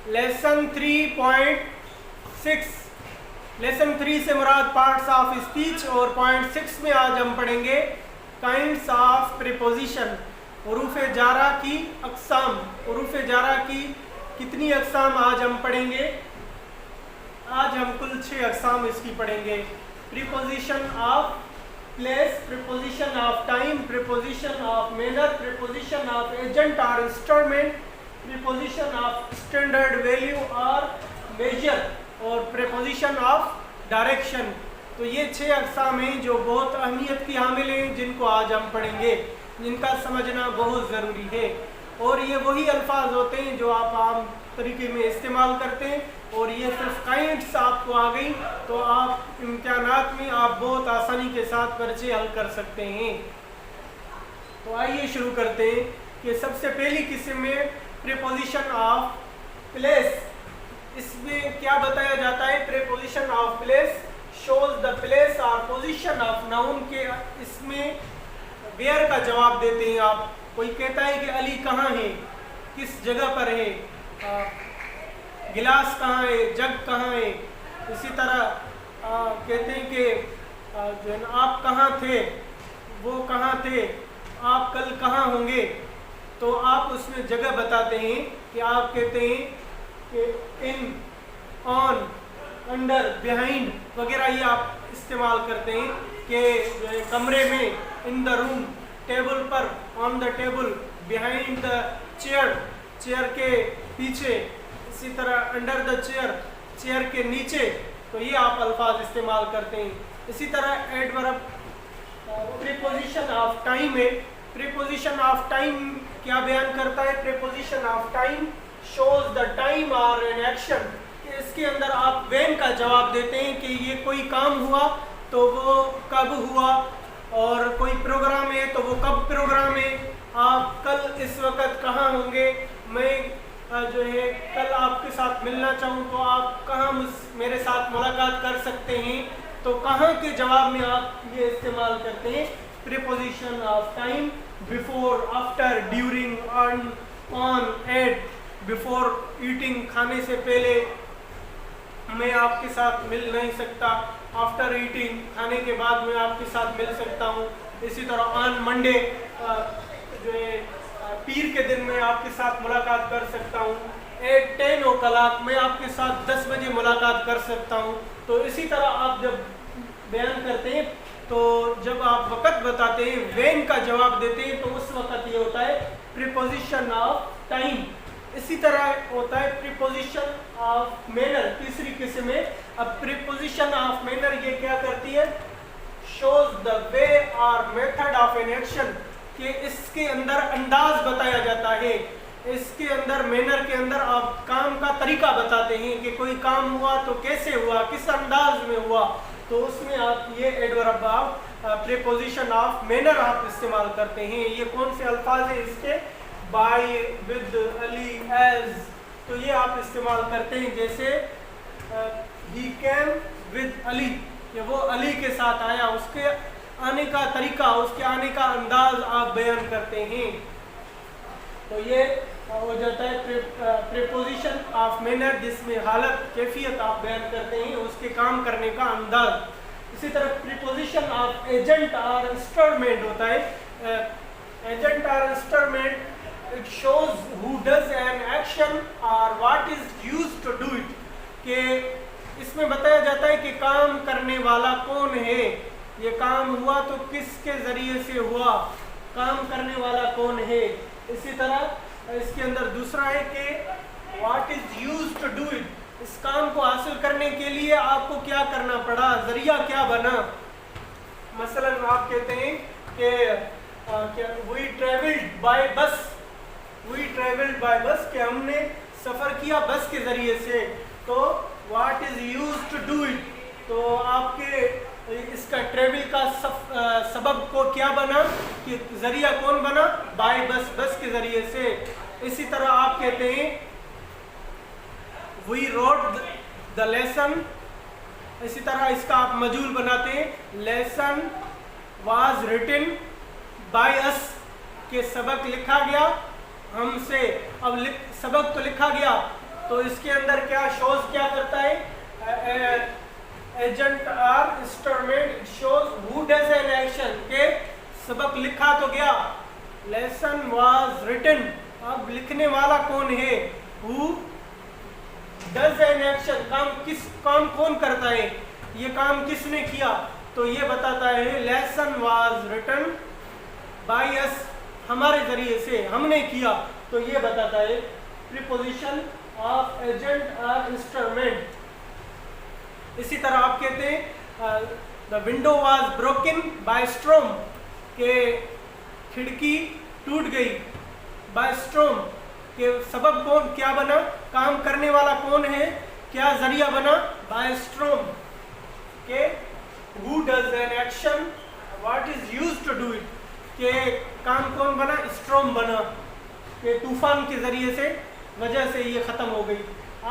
Lesson 3.6, lesson 3 से मुराद parts of speech, और point 6 में आज हम पढ़ेंगे काइंड्स ऑफ प्रीपोजिशन, हुरूफ जारा की अक़साम। हुरूफ जारा की कितनी अक़साम आज हम पढ़ेंगे? आज हम कुल 6 अक़साम इसकी पढ़ेंगे। Preposition of place, preposition of time, preposition of manner, preposition of agent और instrument, preposition of standard value और मेजर, और प्रीपोजिशन ऑफ डायरेक्शन। तो ये 6 अक़साम हैं जो बहुत अहमियत की हामिल हैं, जिनको आज हम पढ़ेंगे, जिनका समझना बहुत ज़रूरी है। और ये वही अल्फाज होते हैं जो आप आम तरीके में इस्तेमाल करते हैं, और ये सिर्फ काइंड्स आपको आ गई तो आप इम्तिहानात में आप बहुत आसानी के साथ पर्चे हल कर सकते हैं। तो आइए शुरू करते हैं कि सबसे पहली किस्म में प्रीपोजिशन ऑफ प्लेस। इसमें क्या बताया जाता है? Preposition of place shows the place और पोजीशन ऑफ नाउन के। इसमें वेयर का जवाब देते हैं आप। कोई कहता है कि अली कहाँ है, किस जगह पर है, गिलास कहाँ है, जग कहाँ है। इसी तरह कहते हैं कि जो है ना, आप कहाँ थे, वो कहाँ थे, आप कल कहाँ होंगे। तो आप उसमें जगह बताते हैं कि आप कहते हैं कि इन, ऑन, अंडर, बिहाइंड वगैरह ये आप इस्तेमाल करते हैं कि जो है कमरे में, इन द रूम, टेबल पर, on the table, behind the chair, chair के पीछे, इसी तरह अंडर द चेयर, चेयर के नीचे। तो ये आप अल्फाज इस्तेमाल करते हैं। इसी तरह एडवर्ब प्रीपोजिशन ऑफ टाइम है। प्रीपोजिशन ऑफ टाइम क्या बयान करता है? Preposition of time shows the time और एन एक्शन। इसके अंदर आप व्हेन का जवाब देते हैं कि ये कोई काम हुआ तो वो कब हुआ, और कोई प्रोग्राम है तो वो कब प्रोग्राम है। आप कल इस वक्त कहाँ होंगे, मैं जो है कल आपके साथ मिलना चाहूँ तो आप कहाँ मेरे साथ मुलाकात कर सकते हैं। तो कहाँ के जवाब में आप ये इस्तेमाल करते हैं preposition of time. Before, after, during, on, at, before eating, खाने से पहले, मैं आपके साथ मिल नहीं सकता। आफ्टर ईटिंग, खाने के बाद मैं आपके साथ मिल सकता हूँ। इसी तरह ऑन मंडे, जो है पीर के दिन मैं आपके साथ मुलाकात कर सकता हूँ। एट 10 o'clock, मैं आपके साथ 10 बजे मुलाकात कर सकता हूँ। तो इसी तरह आप जब बयान करते हैं तो जब आप वक़्त बताते हैं, व्हेन का जवाब देते हैं, तो उस वक़्त ये होता है प्रीपोजिशन ऑफ टाइम। इसी तरह होता है प्रीपोजिशन ऑफ मैनर, तीसरी किस्म है। अब प्रीपोजिशन ऑफ मैनर ये क्या करती है? शोज द वे और मेथड ऑफ एन एक्शन, कि इसके अंदर अंदाज बताया जाता है। इसके अंदर मैनर के अंदर आप काम का तरीका बताते हैं कि कोई काम हुआ तो कैसे हुआ, किस अंदाज में हुआ। तो उसमें आप ये adverb of preposition of manner आप इस्तेमाल करते हैं। ये कौन से अल्फाज हैं इसके? बाय, विद, अली, एज। तो ये आप इस्तेमाल करते हैं। जैसे ही केम विद अली, कि वो अली के साथ आया, उसके आने का तरीका, उसके आने का अंदाज आप बयान करते हैं। तो ये हो जाता है प्रीपोजिशन ऑफ मैनर, जिसमें हालत, कैफियत आप बयान करते हैं, उसके काम करने का अंदाज। इसी तरह प्रीपोजिशन ऑफ एजेंट और इंस्ट्रूमेंट होता है। एजेंट और instrument, it shows who does an action or what is used to do it, कि इसमें बताया जाता है कि काम करने वाला कौन है, ये काम हुआ तो किसके जरिए से हुआ, काम करने वाला कौन है। इसी तरह इसके अंदर दूसरा है कि what is used to do it, इस काम को हासिल करने के लिए आपको क्या करना पड़ा, जरिया क्या बना। मसलन आप कहते हैं कि we traveled by bus, we traveled by bus, कि हमने सफ़र किया बस के ज़रिए से। तो what is used to do it, तो आपके इसका ट्रेवल का सबब को क्या बना, कि ज़रिया कौन बना? बाय बस, बस के ज़रिए से। इसी तरह आप कहते हैं we wrote the lesson, इसी तरह इसका आप मजूल बनाते हैं, lesson was written by us, के सबक लिखा गया हमसे। अब सबक तो लिखा गया, तो इसके अंदर क्या शोज क्या करता है, agent or instrument shows who does an action, के सबक लिखा तो गया, लेसन वाज रिटन, अब लिखने वाला कौन है, हु डज एन एक्शन, काम कौन करता है, ये काम किसने किया, तो ये बताता है lesson was written by us, हमारे जरिए से, हमने किया, तो ये बताता है preposition of agent or instrument. इसी तरह आप कहते हैं the window was broken by storm, के खिड़की टूट गई, बाय स्ट्रॉम के सबब कौन क्या बना, काम करने वाला कौन है, क्या जरिया बना, बाय स्ट्रॉम, के who does an action, what is used to do it, के काम कौन बना, स्ट्रॉम बना, के तूफान के जरिए से वजह से ये खत्म हो गई।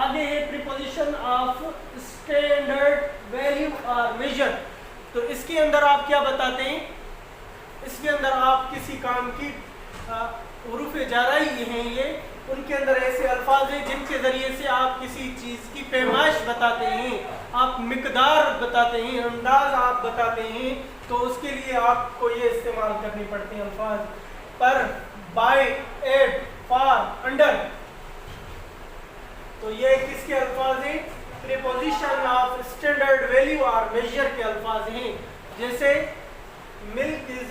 आगे है प्रीपोजिशन ऑफ स्टैंडर्ड वैल्यू और मेजर, तो इसके अंदर आप क्या बताते हैं, इसके अंदर आप किसी काम की उरूफ जाराई हैं ये, उनके अंदर ऐसे अल्फाज हैं जिनके ज़रिए से आप किसी चीज़ की पैमाइश बताते हैं, आप मिकदार बताते हैं, अंदाज आप बताते हैं, तो उसके लिए आपको ये इस्तेमाल करने पड़ते हैं अल्फाज, पर, बाय, एट, फॉर, अंडर, तो ये किसके अल्फाज हैं, प्रीपोजिशन ऑफ स्टैंडर्ड वैल्यू और मेजर के अल्फाज हैं। जैसे milk is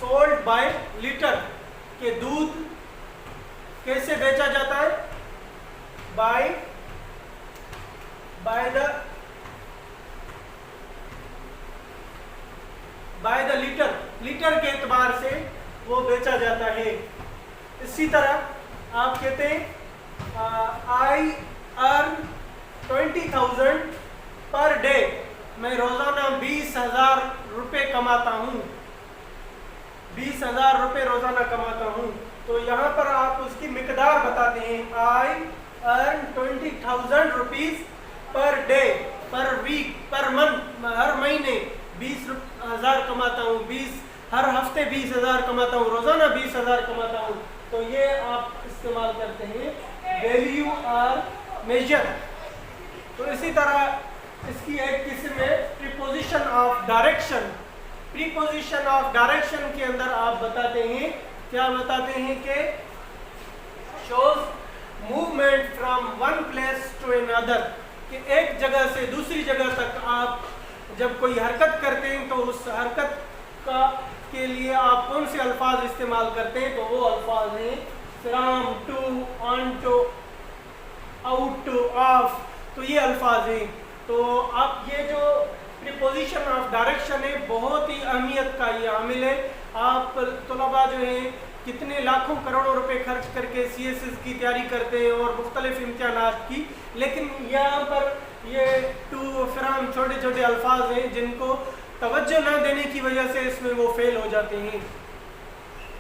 sold by litre, के दूध कैसे बेचा जाता है, बाय द लीटर, लीटर के एतबार से वो बेचा जाता है। इसी तरह आप कहते हैं आई अर्न 20,000 पर डे, मैं रोजाना 20,000 रुपये कमाता हूँ, 20,000 रुपये रोजाना कमाता हूँ, तो यहाँ पर आप उसकी मिकदार बताते हैं, I earn 20,000 rupees per day, per week, per month, हर महीने 20,000 कमाता हूँ, हर हफ्ते 20,000 कमाता हूँ, रोजाना 20,000 कमाता हूँ, तो ये आप इस्तेमाल करते हैं वैल्यू और मेजर। तो इसी तरह इसकी एक किस्म है preposition of direction. Preposition of direction के अंदर आप बताते हैं, क्या बताते हैं कि shows movement from one place to another, कि एक जगह से दूसरी जगह तक आप जब कोई हरकत करते हैं तो उस हरकत का के लिए आप कौन से अल्फाज इस्तेमाल करते हैं, तो वो अल्फाज हैं from, to, onto, out to, off, तो ये अल्फाज हैं। तो आप ये जो प्रीपोजिशन ऑफ डायरेक्शन है बहुत ही अहमियत का ये आमिल है। आप तलबा जो हैं कितने लाखों करोड़ों रुपए खर्च करके CSS की तैयारी करते हैं और मुख्तलिफ इम्तिहानात की, लेकिन यहाँ पर ये टू, फ्रॉम छोटे छोटे अल्फाज हैं जिनको तवज्जो ना देने की वजह से इसमें वो फेल हो जाते हैं।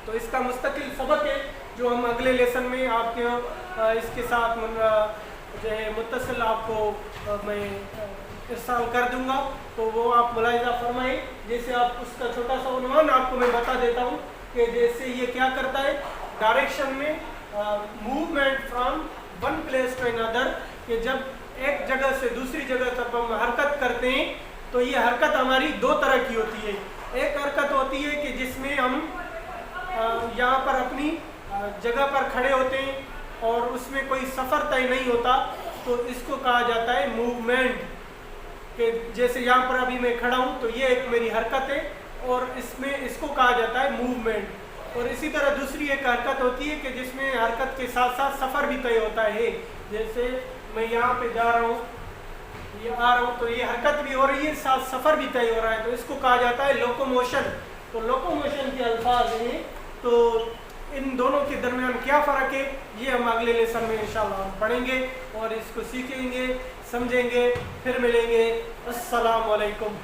तो इसका मुस्तकिल सबक है जो हम अगले लेसन में आपके इसके साथ जो है मुत्तसिल आपको मैं इरसाल कर दूंगा, तो वो आप मुलाहिजा फरमाएं। जैसे आप उसका छोटा सा उन्वान आपको मैं बता देता हूँ कि जैसे ये क्या करता है डायरेक्शन में, movement from one place to another, कि जब एक जगह से दूसरी जगह तक हम हरकत करते हैं तो ये हरकत हमारी दो तरह की होती है। एक हरकत होती है कि जिसमें हम यहाँ पर अपनी जगह पर खड़े होते हैं और उसमें कोई सफ़र तय नहीं होता, तो इसको कहा जाता है मूवमेंट। कि जैसे यहाँ पर अभी मैं खड़ा हूँ तो ये एक मेरी हरकत है और इसमें इसको कहा जाता है मूवमेंट। और इसी तरह दूसरी एक हरकत होती है कि जिसमें हरकत के साथ साथ सफ़र भी तय होता है। जैसे मैं यहाँ पे जा रहा हूँ, ये आ रहा हूँ, तो ये हरकत भी हो रही है, साथ सफ़र भी तय हो रहा है, तो इसको कहा जाता है लोकोमोशन। तो लोकोमोशन के अल्फाज हैं, तो इन दोनों के दरमियान क्या फ़र्क है ये हम अगले लेसन में इंशाल्लाह हम पढ़ेंगे और इसको सीखेंगे, समझेंगे। फिर मिलेंगे। अस्सलाम वालेकुम।